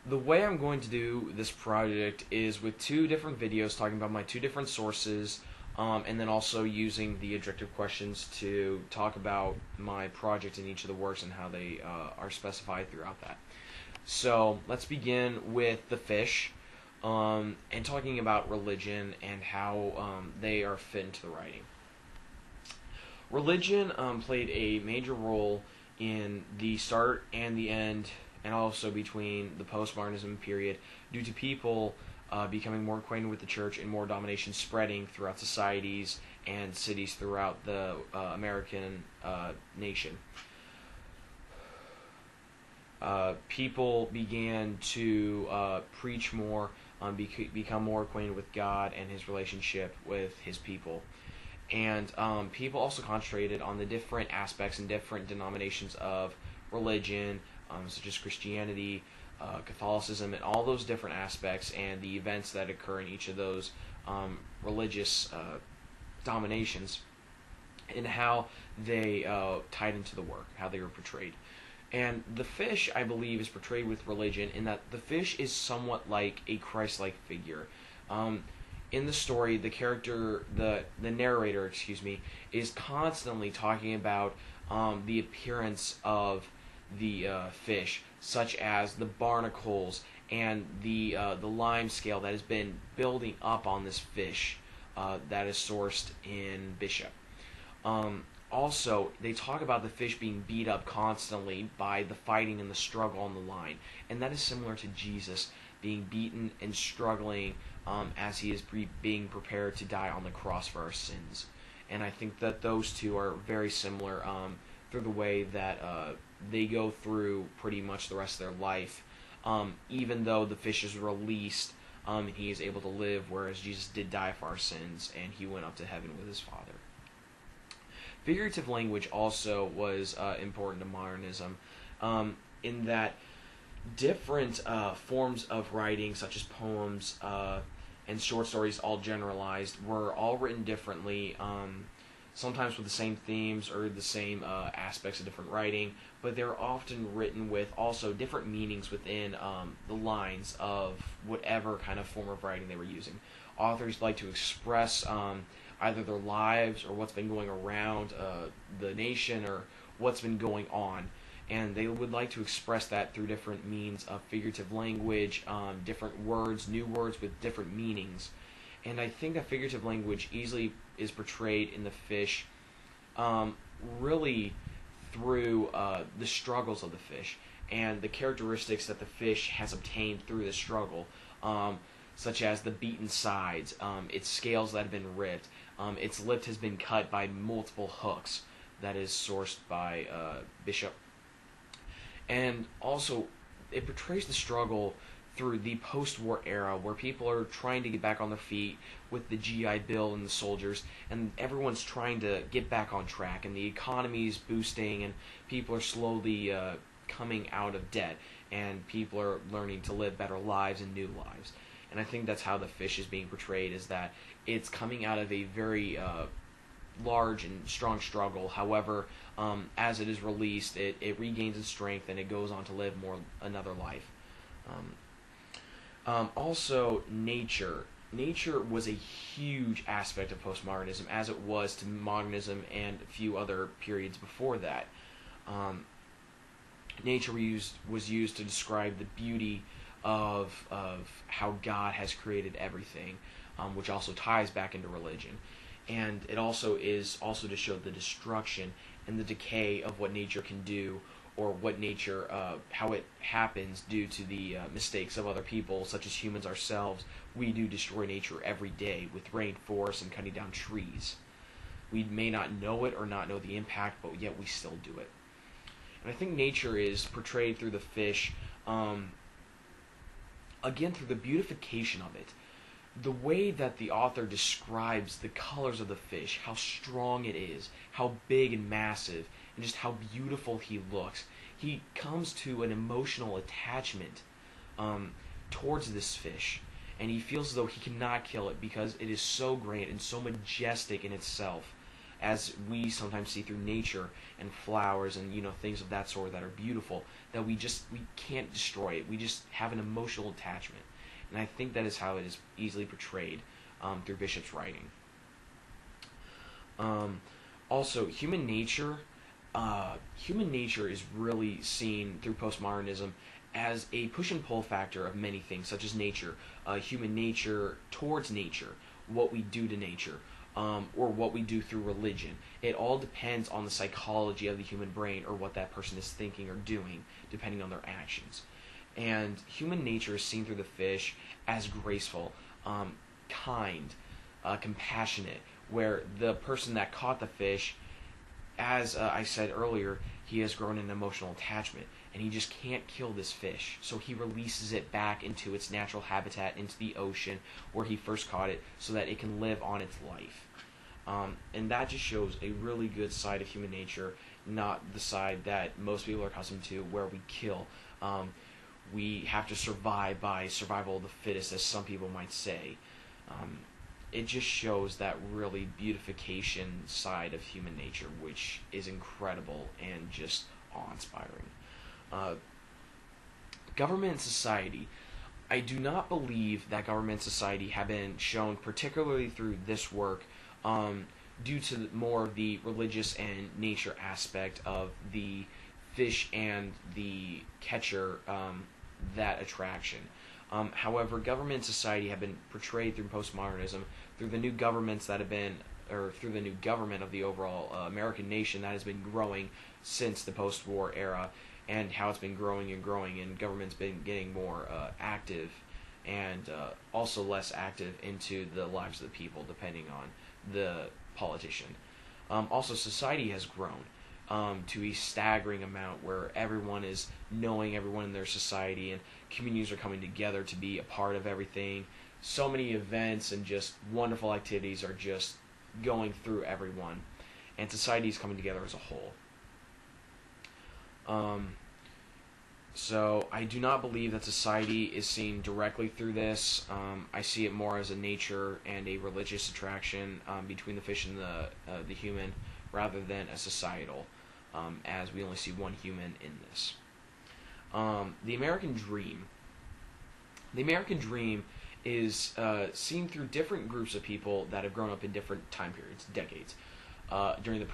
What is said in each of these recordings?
The way I'm going to do this project is with two different videos talking about my two different sources, and then also using the objective questions to talk about my project in each of the works and how they are specified throughout that. So let's begin with the fish, and talking about religion and how they are fit into the writing. Religion played a major role in the start and the end, and also between the postmodernism period, due to people becoming more acquainted with the church and more domination spreading throughout societies and cities throughout the American nation. People began to preach more, become more acquainted with God and His relationship with His people. And people also concentrated on the different aspects and different denominations of religion, such as Christianity, Catholicism, and all those different aspects and the events that occur in each of those religious dominations, and how they tied into the work, how they were portrayed. And the fish, I believe, is portrayed with religion in that the fish is somewhat like a Christ-like figure. In the story, the character, the narrator, is constantly talking about the appearance of the fish, such as the barnacles and the lime scale that has been building up on this fish that is sourced in Bishop. Also, they talk about the fish being beat up constantly by the fighting and the struggle on the line, and that is similar to Jesus being beaten and struggling as he is being prepared to die on the cross for our sins. And I think that those two are very similar through the way that they go through pretty much the rest of their life. Even though the fish is released, he is able to live, whereas Jesus did die for our sins, and he went up to heaven with his Father. Figurative language also was important to modernism, in that different forms of writing, such as poems and short stories, all generalized, were all written differently, sometimes with the same themes or the same aspects of different writing, but they're often written with also different meanings within the lines of whatever kind of form of writing they were using. Authors like to express either their lives or what's been going around the nation or what's been going on. And they would like to express that through different means of figurative language, different words, new words with different meanings. And I think that figurative language easily is portrayed in the fish really through the struggles of the fish and the characteristics that the fish has obtained through the struggle, such as the beaten sides, its scales that have been ripped, its lip has been cut by multiple hooks that is sourced by Bishop. And also, it portrays the struggle through the post-war era, where people are trying to get back on their feet with the GI Bill and the soldiers, and everyone's trying to get back on track, and the economy is boosting, and people are slowly coming out of debt, and people are learning to live better lives and new lives. And I think that's how the fish is being portrayed, is that it's coming out of a very large and strong struggle. However, as it is released, it regains its strength and it goes on to live another life. Also, nature. Nature was a huge aspect of postmodernism, as it was to modernism and a few other periods before that. Nature was used to describe the beauty of how God has created everything, which also ties back into religion. And it also is also to show the destruction and the decay of what nature can do, or what nature, how it happens due to the mistakes of other people, such as humans ourselves. We do destroy nature every day with rainforests and cutting down trees. We may not know it or not know the impact, but yet we still do it. And I think nature is portrayed through the fish, again, through the beautification of it. The way that the author describes the colors of the fish, how strong it is, how big and massive, and just how beautiful he looks. He comes to an emotional attachment towards this fish, and he feels as though he cannot kill it because it is so great and so majestic in itself, as we sometimes see through nature and flowers and things of that sort that are beautiful, that we can't destroy it. We just have an emotional attachment, and I think that is how it is easily portrayed through Bishop's writing. Also, human nature is really seen through postmodernism as a push and pull factor of many things, such as nature, human nature towards nature, what we do to nature, or what we do through religion. It all depends on the psychology of the human brain, or what that person is thinking or doing, depending on their actions. And human nature is seen through the fish as graceful, kind, compassionate, where the person that caught the fish, as I said earlier, he has grown an emotional attachment, and he just can't kill this fish, so he releases it back into its natural habitat, into the ocean where he first caught it, so that it can live on its life. And that just shows a really good side of human nature, not the side that most people are accustomed to, where we kill. We have to survive by survival of the fittest, as some people might say. It just shows that really beautification side of human nature, which is incredible and just awe-inspiring. Government and society. I do not believe that government and society have been shown, particularly through this work, due to more of the religious and nature aspect of the fish and the catcher, that attraction. However, government and society have been portrayed through postmodernism, through the new governments that have been, or through the new government of the overall American nation that has been growing since the post-war era, and how it's been growing and growing, and government's been getting more active and also less active into the lives of the people, depending on the politician. Also, society has grown to a staggering amount where everyone is knowing everyone in their society, and communities are coming together to be a part of everything. So many events and just wonderful activities are just going through everyone, and society is coming together as a whole. So I do not believe that society is seen directly through this. I see it more as a nature and a religious attraction between the fish and the human, rather than a societal, as we only see one human in this. The American Dream. The American Dream is seen through different groups of people that have grown up in different time periods, decades, during the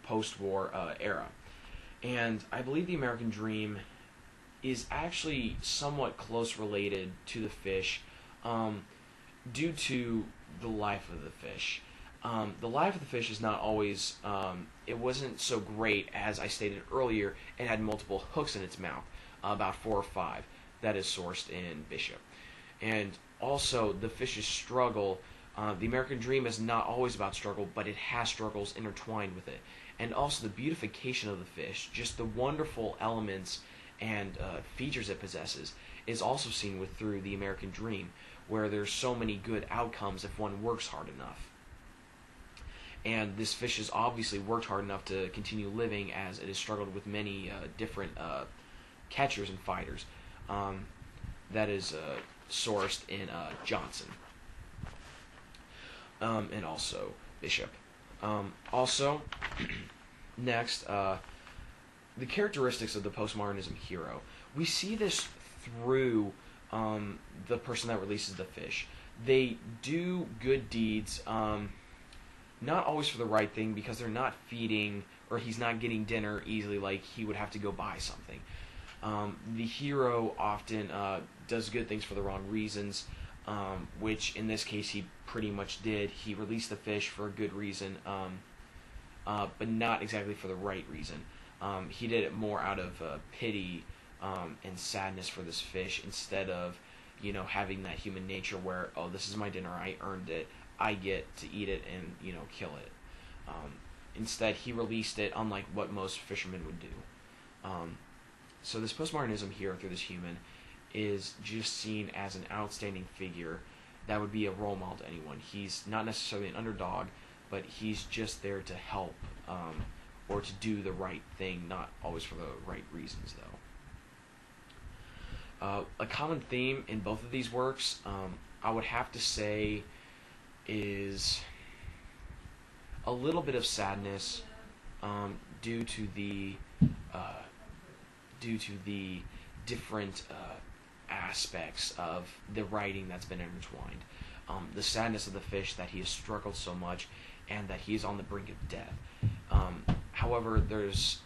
post-war era. And I believe the American Dream is actually somewhat close related to the fish, due to the life of the fish. The life of the fish is not always, it wasn't so great. As I stated earlier, it had multiple hooks in its mouth, about 4 or 5, that is sourced in Bishop. And also, the fish's struggle, the American Dream is not always about struggle, but it has struggles intertwined with it. And also the beautification of the fish, just the wonderful elements and features it possesses, is also seen through the American Dream, where there's so many good outcomes if one works hard enough. And this fish has obviously worked hard enough to continue living, as it has struggled with many different catchers and fighters. That is sourced in Johnson, and also Bishop. Also, next, the characteristics of the postmodernism hero. We see this through the person that releases the fish. They do good deeds, not always for the right thing, because they're not feeding, or he's not getting dinner easily, like he would have to go buy something. The hero often does good things for the wrong reasons, which in this case he pretty much did. He released the fish for a good reason, but not exactly for the right reason. He did it more out of pity and sadness for this fish, instead of, having that human nature where, oh, this is my dinner, I earned it, I get to eat it and, kill it. Instead, he released it, unlike what most fishermen would do. So this postmodernism hero through this human is just seen as an outstanding figure that would be a role model to anyone. He's not necessarily an underdog, but he's just there to help, or to do the right thing, not always for the right reasons, though. A common theme in both of these works, I would have to say, is a little bit of sadness due to the uh, different aspects of the writing that's been intertwined. The sadness of the fish that he has struggled so much, and that he is on the brink of death. However, there's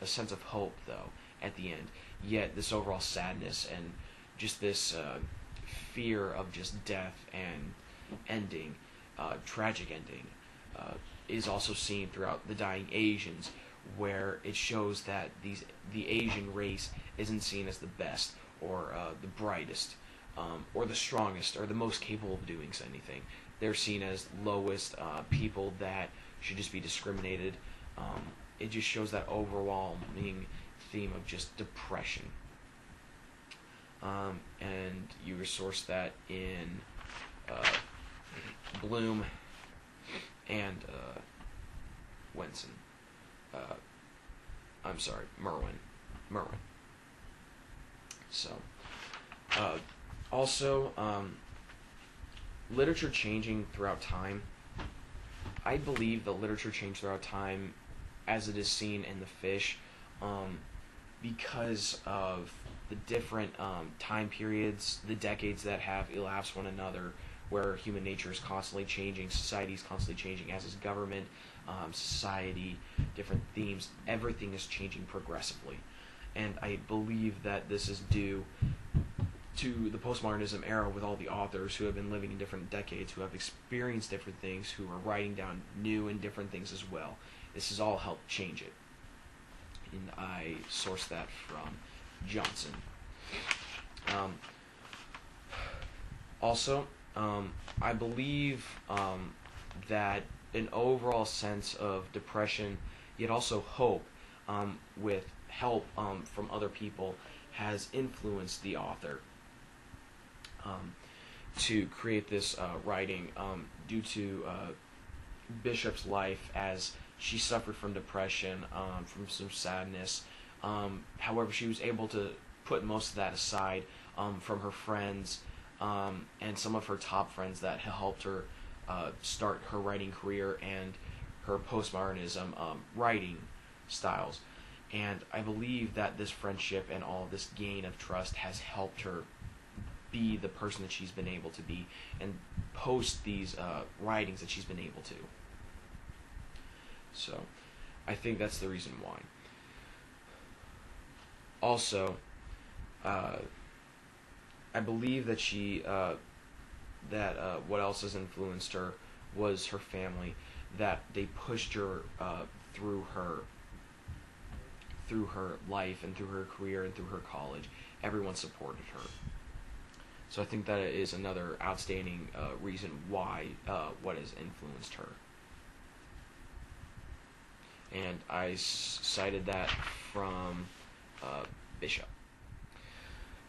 a sense of hope, though, at the end. Yet this overall sadness and just this fear of just death and ending, tragic ending, is also seen throughout the dying Asians, where it shows that the Asian race isn't seen as the best or the brightest or the strongest or the most capable of doing anything. They're seen as lowest people that should just be discriminated. It just shows that overwhelming theme of just depression. And you resource that in Bloom and Wenson. I'm sorry, Merwin. So, also, literature changing throughout time. I believe that literature changed throughout time as it is seen in the fish, because of the different time periods, the decades that have elapsed one another, where human nature is constantly changing, society is constantly changing, as is government, society, different themes. Everything is changing progressively. And I believe that this is due to the postmodernism era, with all the authors who have been living in different decades, who have experienced different things, who are writing down new and different things as well. This has all helped change it. And I sourced that from Johnson. Also, I believe that an overall sense of depression, yet also hope, with help from other people, has influenced the author to create this writing, due to Bishop's life, as she suffered from depression, from some sadness. However, she was able to put most of that aside from her friends and some of her top friends that helped her start her writing career and her postmodernism writing styles. And I believe that this friendship and all this gain of trust has helped her be the person that she's been able to be and post these writings that she's been able to. So, I think that's the reason why. Also, I believe that what else has influenced her was her family, that they pushed her through her life and through her career and through her college. Everyone supported her. So I think that is another outstanding reason why what has influenced her. And I cited that from Bishop.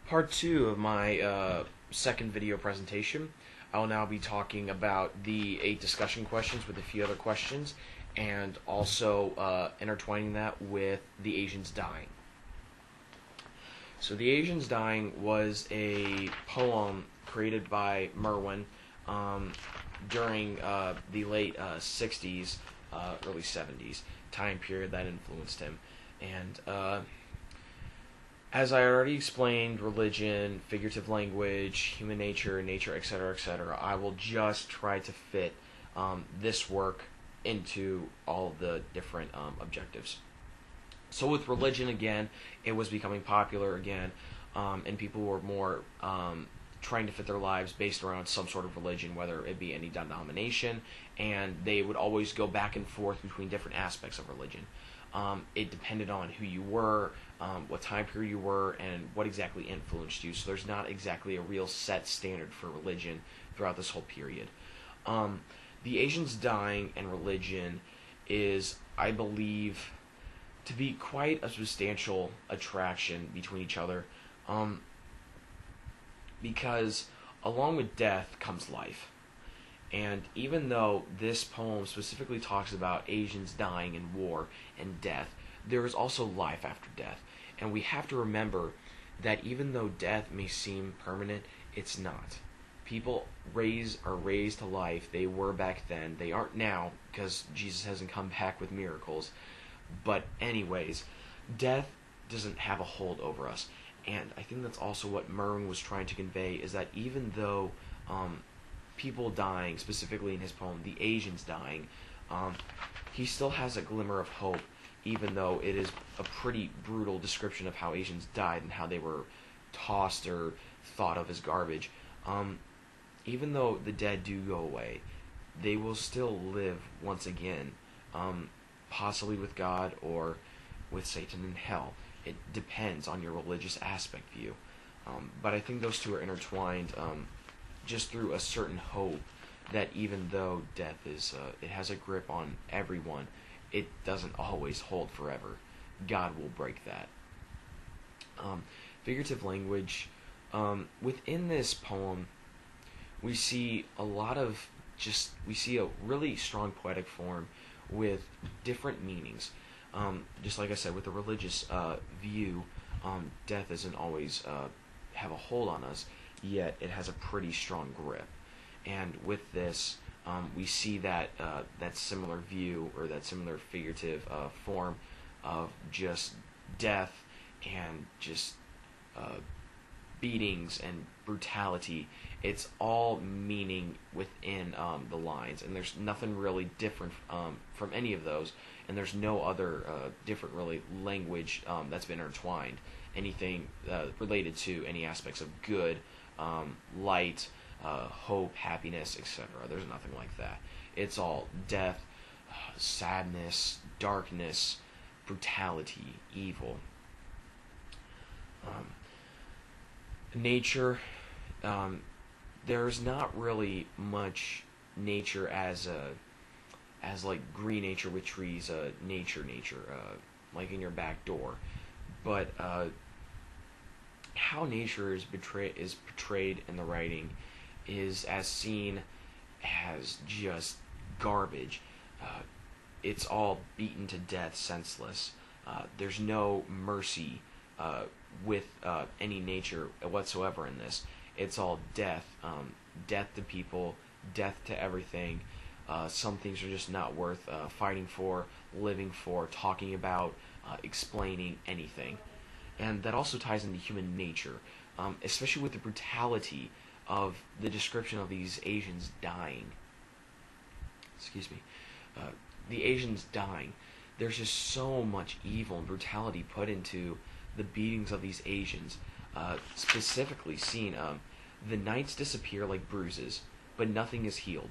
Part 2 of my second video presentation, I will now be talking about the 8 discussion questions with a few other questions, and also intertwining that with The Asians Dying. So The Asians Dying was a poem created by Merwin during the late 60s, early 70s time period that influenced him. And as I already explained, religion, figurative language, human nature, etc., I will just try to fit this work into all the different objectives. So with religion, again, it was becoming popular again, and people were more trying to fit their lives based around some sort of religion, whether it be any denomination, and they would always go back and forth between different aspects of religion. It depended on who you were, what time period you were, and what exactly influenced you. So there's not exactly a real set standard for religion throughout this whole period. The Asians Dying and religion is, I believe, to be quite a substantial attraction between each other, because along with death comes life. And even though this poem specifically talks about Asians dying in war and death, there is also life after death. And we have to remember that even though death may seem permanent, it's not. people are raised to life. They were back then. They aren't now because Jesus hasn't come back with miracles. But anyways, death doesn't have a hold over us. And I think that's also what Merwin was trying to convey, is that even though people dying, specifically in his poem, the Asians dying, he still has a glimmer of hope, even though it is a pretty brutal description of how Asians died and how they were tossed or thought of as garbage. Even though the dead do go away, they will still live once again, possibly with God or with Satan in hell. It depends on your religious aspect view. But I think those two are intertwined just through a certain hope that even though death is, it has a grip on everyone, it doesn't always hold forever. God will break that. Figurative language. Within this poem, we see a really strong poetic form with different meanings. Just like I said, with the religious view, death doesn't always have a hold on us, yet it has a pretty strong grip. And with this, we see that that similar view, or that similar figurative form of just death and just beatings and brutality. It's all meaning within the lines, and there's nothing really different from any of those, and there's no other different really language that's been intertwined, anything related to any aspects of good, light, hope, happiness, etc. There's nothing like that. It's all death, sadness, darkness, brutality, evil. Nature, there's not really much nature as like green nature with trees, nature, like in your back door, but how nature is portrayed in the writing is as seen as just garbage. It's all beaten to death, senseless. There's no mercy with any nature whatsoever in this. It's all death. Death to people, death to everything. Some things are just not worth fighting for, living for, talking about, explaining, anything. And that also ties into human nature, especially with the brutality of the description of these Asians dying. Excuse me. The Asians dying. There's just so much evil and brutality put into the beatings of these Asians. Specifically seen, the knights disappear like bruises, but nothing is healed.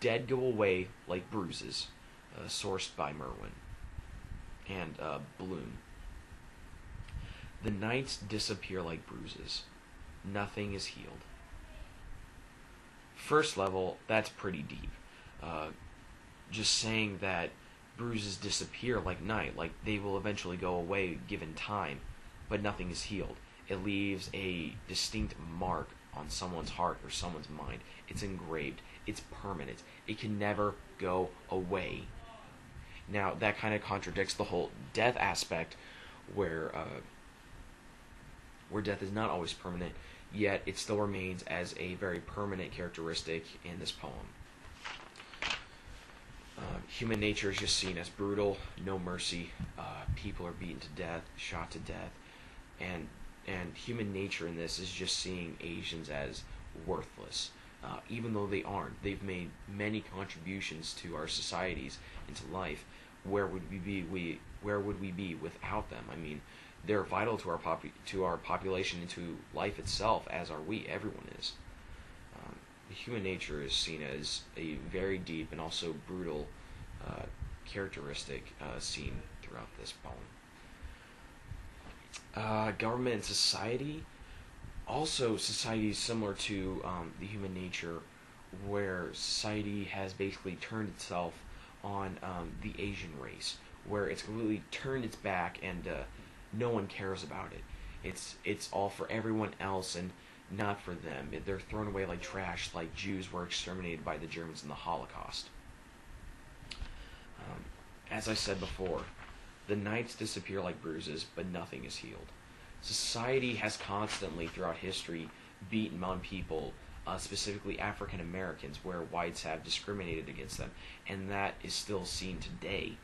Dead go away like bruises. Sourced by Merwin and Bloom. The knights disappear like bruises. Nothing is healed. First level, that's pretty deep. Just saying that bruises disappear like night, like they will eventually go away given time, but nothing is healed. It leaves a distinct mark on someone's heart or someone's mind. It's engraved. It's permanent. It can never go away. Now, that kind of contradicts the whole death aspect, where death is not always permanent, yet it still remains as a very permanent characteristic in this poem. Human nature is just seen as brutal, no mercy. People are beaten to death, shot to death, and human nature in this is just seeing Asians as worthless, even though they aren't. They've made many contributions to our societies and to life. Where would we be? Where would we be without them? I mean, they're vital to our population and to life itself, as are we. Everyone is. Human nature is seen as a very deep and also brutal characteristic seen throughout this poem. Government and society. Also, society is similar to the human nature, where society has basically turned itself on the Asian race, where it's completely turned its back and no one cares about it. It's all for everyone else and not for them. They're thrown away like trash, like Jews were exterminated by the Germans in the Holocaust. As I said before, the knights disappear like bruises, but nothing is healed. Society has constantly, throughout history, beaten on people specifically African Americans, where whites have discriminated against them, and that is still seen today.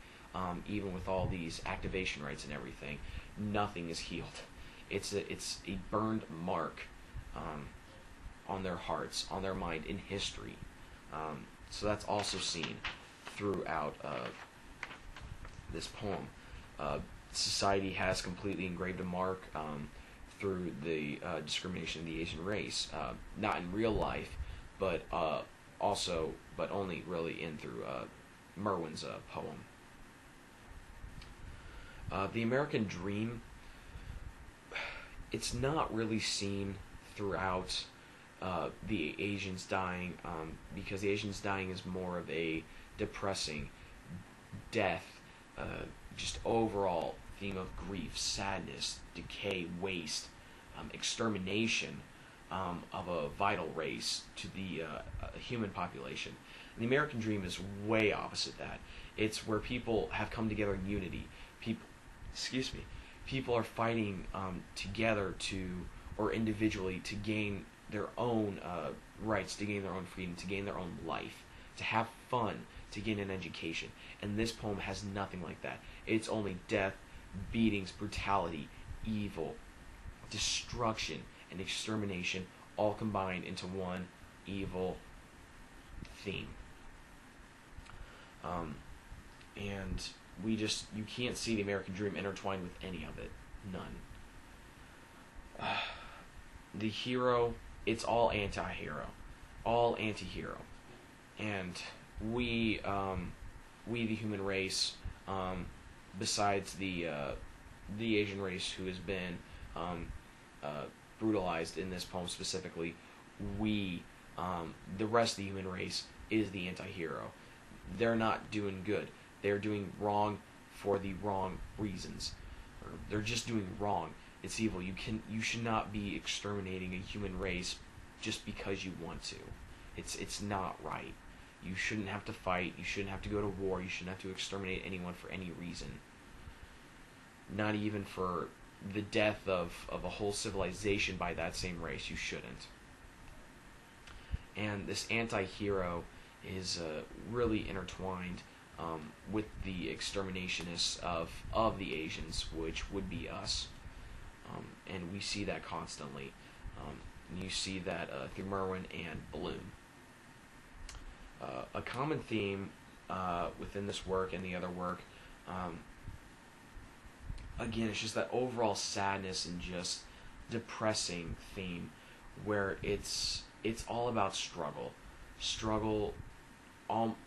Even with all these activation rights and everything, nothing is healed. It's a burned mark on their hearts, on their mind, in history. So that's also seen throughout this poem. Society has completely engraved a mark through the discrimination of the Asian race, not in real life, but only really in through Merwin's poem. The American Dream, it's not really seen throughout the Asians dying, because the Asians dying is more of a depressing death, just overall theme of grief, sadness, decay, waste, extermination of a vital race to the human population. And the American Dream is way opposite that. It's where people have come together in unity. People are fighting together or individually to gain their own rights, to gain their own freedom, to gain their own life, to have fun, to gain an education. And this poem has nothing like that. It's only death, beatings, brutality, evil, destruction, and extermination, all combined into one evil theme. And you can't see the American Dream intertwined with any of it. None. The hero, it's all anti-hero. All anti-hero. And we the human race, besides the Asian race who has been brutalized in this poem specifically, the rest of the human race is the anti-hero. They're not doing good. They're doing wrong for the wrong reasons. Or they're just doing wrong. It's evil. You should not be exterminating a human race just because you want to. It's not right. You shouldn't have to fight. You shouldn't have to go to war. You shouldn't have to exterminate anyone for any reason. Not even for the death of a whole civilization by that same race. You shouldn't. And this anti-hero is really intertwined with the exterminationists of the Asians, which would be us. And we see that constantly. And you see that through Merwin and Bloom. A common theme within this work and the other work, again, it's just that overall sadness and just depressing theme, where it's all about struggle,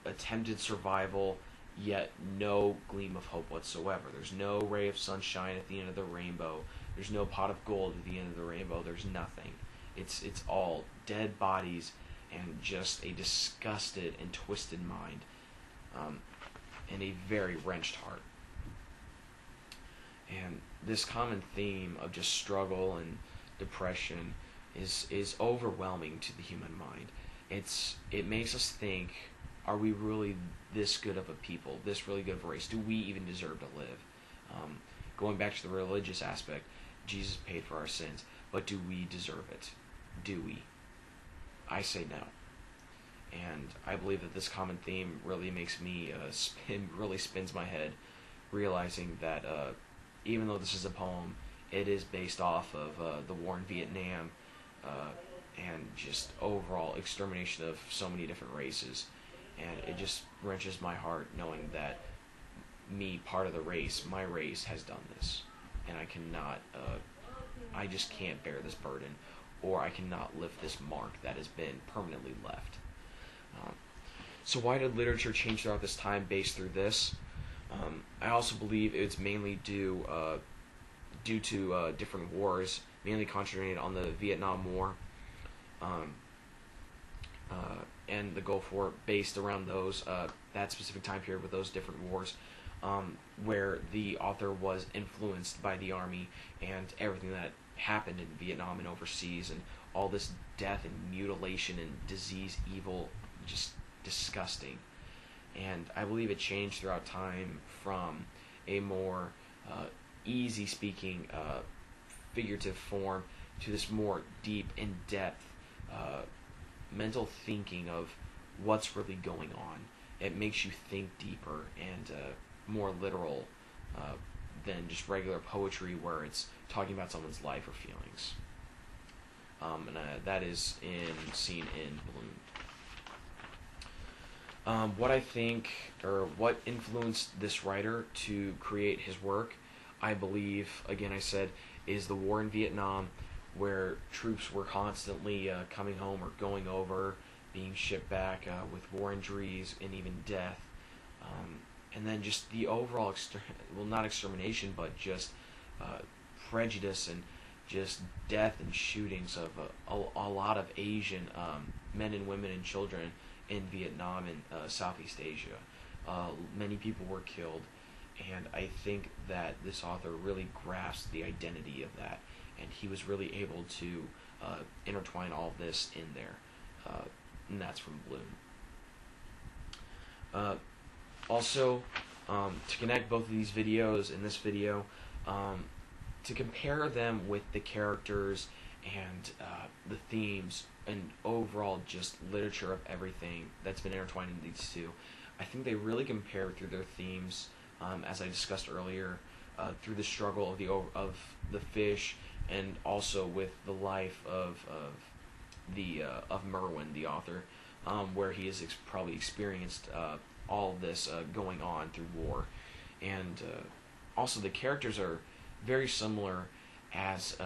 attempted survival, yet no gleam of hope whatsoever. There's no ray of sunshine at the end of the rainbow. There's no pot of gold at the end of the rainbow. There's nothing. It's all dead bodies and just a disgusted and twisted mind, and a very wrenched heart. And this common theme of just struggle and depression is overwhelming to the human mind. It makes us think, are we really this good of a people, this really good of a race? Do we even deserve to live? Going back to the religious aspect, Jesus paid for our sins, but do we deserve it? Do we? I say no. And I believe that this common theme really makes me really spins my head, realizing that even though this is a poem, it is based off of the war in Vietnam, and just overall extermination of so many different races. And it just wrenches my heart knowing that me, part of the race, my race, has done this. And I cannot, I just can't bear this burden, or I cannot lift this mark that has been permanently left. So why did literature change throughout this time based through this? I also believe it's mainly due to different wars, mainly concentrated on the Vietnam War, and the Gulf War, based around those that specific time period with those different wars, where the author was influenced by the Army and everything that happened in Vietnam and overseas, and all this death and mutilation and disease, evil, just disgusting. And I believe it changed throughout time from a more easy-speaking, figurative form to this more deep, in-depth mental thinking of what's really going on. It makes you think deeper and more literal than just regular poetry where it's talking about someone's life or feelings. And that is seen in Bloom. What I think, or what influenced this writer to create his work, I believe, again I said, is the war in Vietnam, where troops were constantly coming home or going over, being shipped back with war injuries and even death. And then just the overall, well, not extermination, but just prejudice and just death and shootings of a lot of Asian men and women and children in Vietnam and Southeast Asia. Many people were killed, and I think that this author really grasped the identity of that, and he was really able to intertwine all of this in there, and that's from Bloom. Also, to connect both of these videos in this video, to compare them with the characters and the themes and overall just literature of everything that's been intertwined in these two, I think they really compare through their themes, as I discussed earlier, through the struggle of the fish, and also with the life of Merwin, the author, where he has probably experienced all of this going on through war, and also the characters are very similar as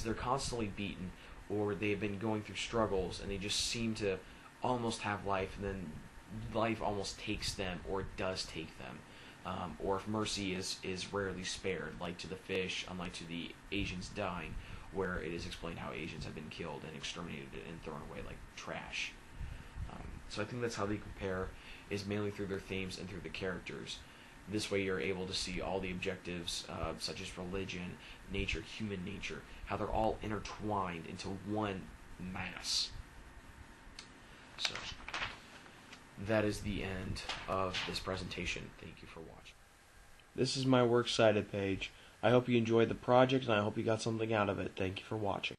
they're constantly beaten, or they've been going through struggles, and they just seem to almost have life, and then life almost takes them, or it does take them. Or if mercy is rarely spared, like to the fish, unlike to the Asians dying, where it is explained how Asians have been killed and exterminated and thrown away like trash. So I think that's how they compare, is mainly through their themes and through the characters. This way you're able to see all the objectives, such as religion, nature, human nature, how they're all intertwined into one mass. So that is the end of this presentation. Thank you for watching. This is my works cited page. I hope you enjoyed the project, and I hope you got something out of it. Thank you for watching.